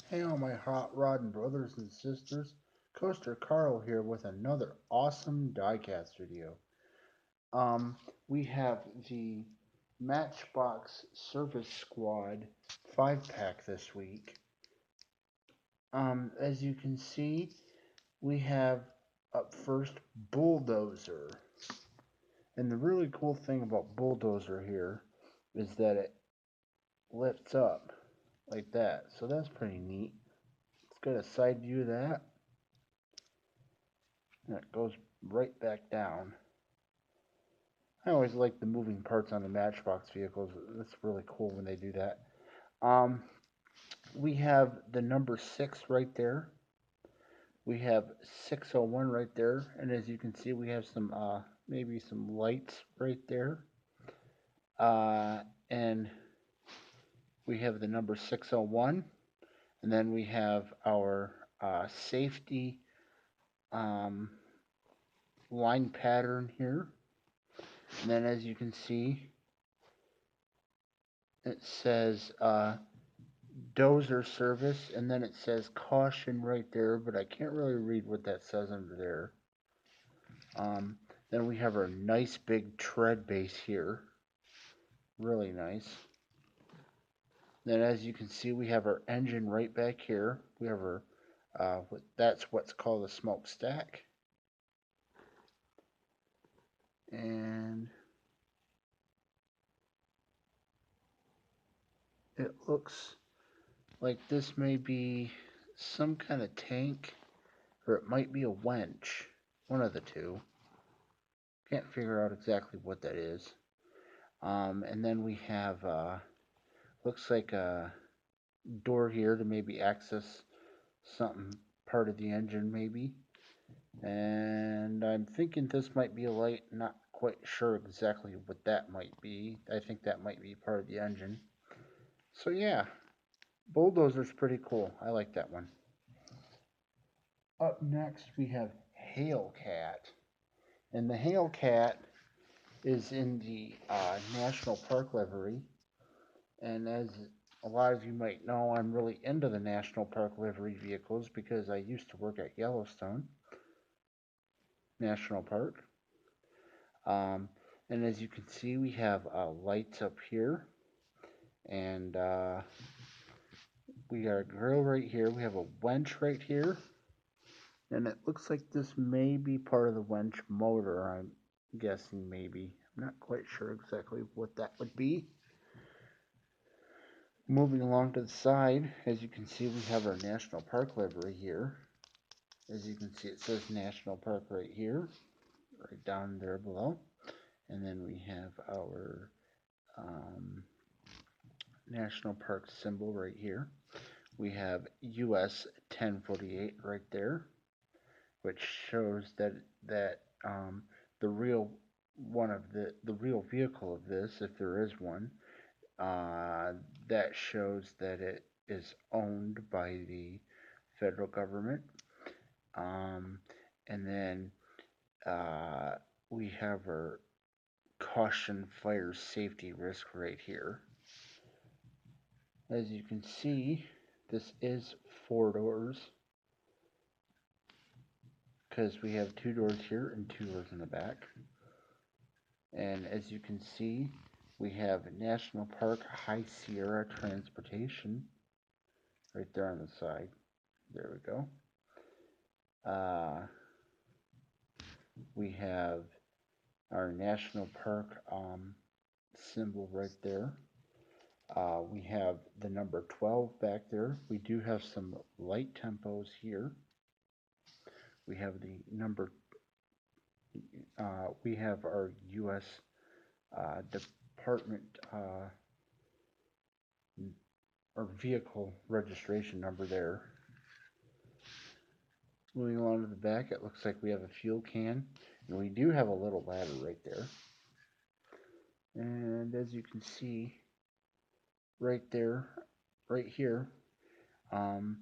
Hey, all my hot rodding brothers and sisters. Coaster Carl here with another awesome diecast video. We have the Matchbox Service Squad 5-pack this week. As you can see, we have up first Bulldozer. And the really cool thing about Bulldozer here is that it lifts up like that. So that's pretty neat. Let's get a side view of that. And it goes right back down. I always like the moving parts on the Matchbox vehicles. It's really cool when they do that. Um, we have the number 6 right there. We have 601 right there. And as you can see, we have some maybe some lights right there. And we have the number 601. And then we have our safety um, line pattern here. And then as you can see, it says Dozer service, and then it says caution right there, but I can't really read what that says under there. Then we have our nice big tread base here. Really nice. Then as you can see, we have our engine right back here. We have our, that's what's called a smokestack. And it looks like this may be some kind of tank, or it might be a winch. One of the two. Can't figure out exactly what that is. And then we have, looks like a door here to maybe access something, part of the engine maybe. And I'm thinking this might be a light, not quite sure exactly what that might be. I think that might be part of the engine. So yeah, Bulldozer's pretty cool. I like that one. Up next we have HaleCat. And the HaleCat is in the National Park livery. And as a lot of you might know, I'm really into the National Park livery vehicles because I used to work at Yellowstone National Park. Um, and as you can see, we have lights up here. And we got a grill right here. We have a winch right here. And it looks like this may be part of the winch motor, I'm guessing maybe. I'm not quite sure exactly what that would be. Moving along to the side, as you can see, we have our National Park livery here. As you can see, it says National Park right here, right down there below. And then we have our National Park symbol right here. We have US 1048 right there, which shows that the real one of the real vehicle of this, if there is one, that shows that it is owned by the federal government. And then we have our caution fire safety risk right here. As you can see, this is 4 doors because we have 2 doors here and 2 doors in the back. And as you can see, we have National Park High Sierra Transportation right there on the side. There we go. We have our National Park symbol right there. We have the number 12 back there. We do have some light tempos here. We have the number, we have our U.S. Department or vehicle registration number there. Moving along to the back, it looks like we have a fuel can, and we do have a little ladder right there. And as you can see, right there, right here, I'm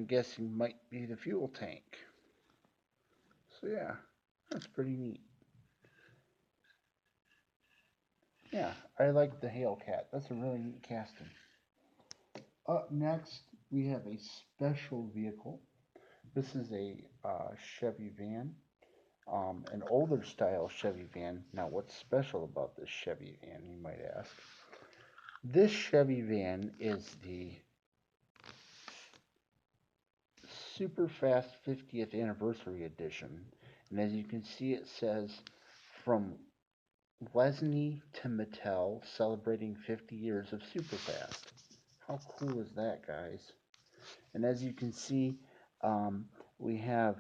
guessing might be the fuel tank. So yeah, that's pretty neat. Yeah, I like the HaleCat. That's a really neat casting. Up next we have a special vehicle. This is a Chevy van, an older style Chevy van. Now, what's special about this Chevy van, you might ask? This Chevy van is the Super Fast 50th Anniversary Edition. And as you can see, it says from Lesney to Mattel, celebrating 50 years of Superfast. How cool is that, guys? And as you can see, we have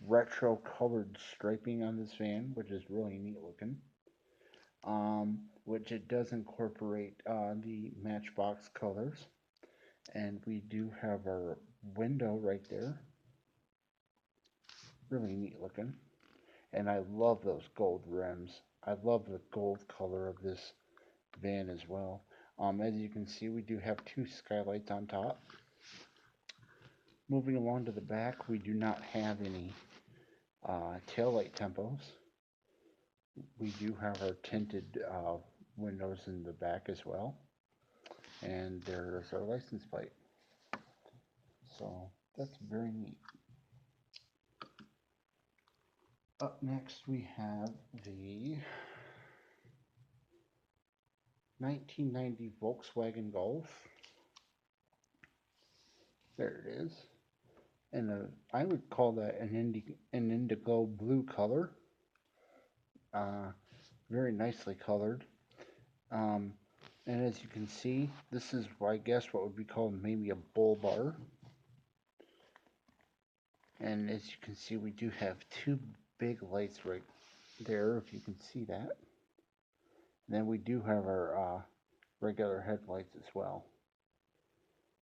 retro colored striping on this van, which is really neat looking. Which it does incorporate the Matchbox colors. And we do have our window right there. Really neat looking. And I love those gold rims. I love the gold color of this van as well. As you can see, we do have two skylights on top. Moving along to the back, we do not have any taillight tempos. We do have our tinted windows in the back as well. And there's our license plate. So that's very neat. Up next, we have the 1990 Volkswagen Gulf. There it is. And I would call that an indigo blue color. Very nicely colored. And as you can see, this is, I guess, what would be called maybe a bull bar. And as you can see, we do have two big lights right there, if you can see that. And then we do have our regular headlights as well.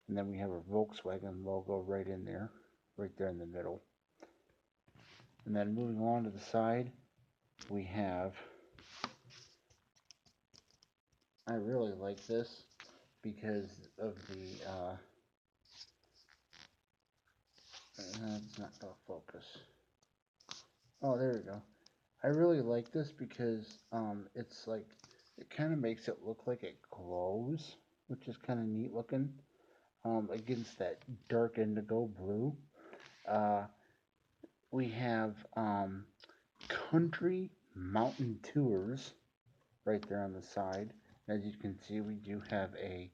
And then we have our Volkswagen logo right in there, right there in the middle. And then moving along to the side, we have, I really like this because of the, it's not going to focus. Oh, there we go. I really like this because it's like, it kind of makes it look like it glows, which is kind of neat looking, against that dark indigo blue. We have Country Mountain Tours right there on the side. As you can see, we do have a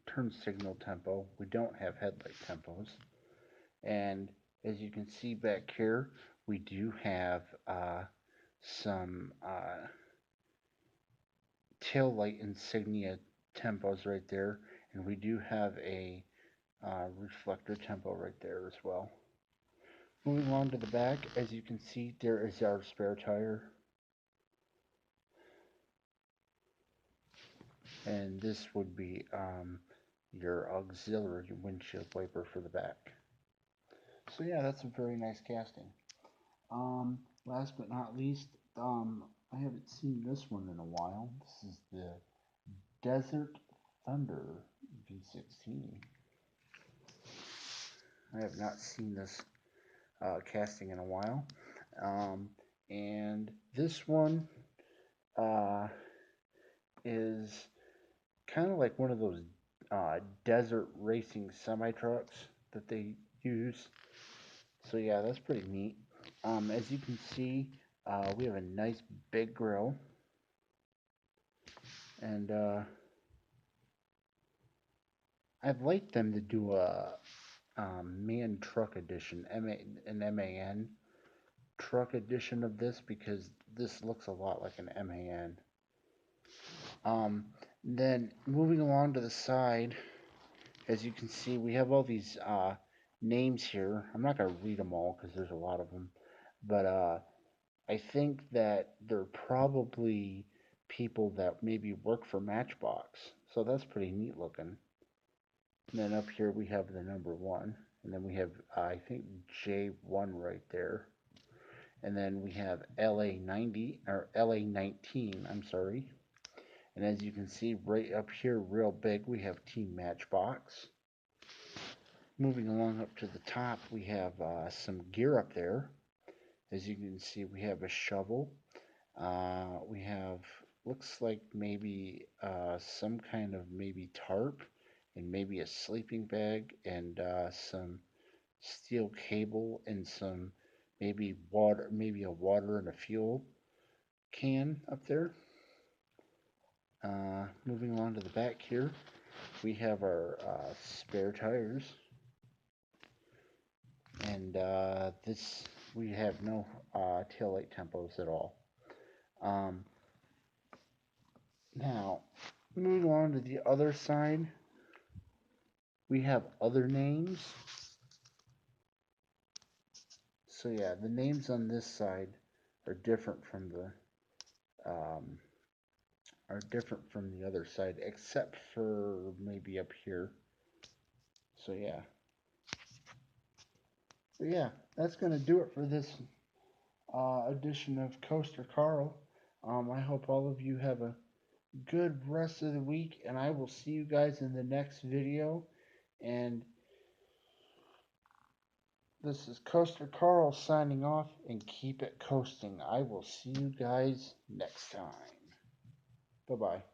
turn signal tempo. We don't have headlight tempos. And as you can see back here, we do have some tail light insignia tempos right there. And we do have a reflector tempo right there as well. Moving on to the back, as you can see, there is our spare tire. And this would be your auxiliary windshield wiper for the back. So yeah, that's a very nice casting. Last but not least, I haven't seen this one in a while. This is the Desert Thunder V16. I have not seen this casting in a while. And this one is kind of like one of those desert racing semi-trucks that they use. So yeah, that's pretty neat. As you can see, we have a nice big grill. And I'd like them to do a man truck edition, an MAN truck edition of this, because this looks a lot like an MAN. Then moving along to the side, as you can see, we have all these names here. I'm not going to read them all because there's a lot of them, but I think that they're probably people that maybe work for Matchbox, so that's pretty neat looking. And then up here we have the number 1, and then we have I think J1 right there, and then we have LA90 or LA19, I'm sorry. And as you can see right up here real big, we have Team Matchbox. Moving along up to the top, we have some gear up there. As you can see, we have a shovel. We have, looks like maybe some kind of maybe tarp. and maybe a sleeping bag and some steel cable and some maybe a water and a fuel can up there. Moving along to the back here, we have our spare tires, and this we have no taillight tempos at all. Um, Now, moving on to the other side, we have other names. So yeah, the names on this side are different from um, the other side, except for maybe up here. So yeah. But yeah, that's gonna do it for this edition of Coaster Carl. I hope all of you have a good rest of the week, and I will see you guys in the next video. And this is Coaster Carl signing off, and keep it coasting. I will see you guys next time. Bye-bye.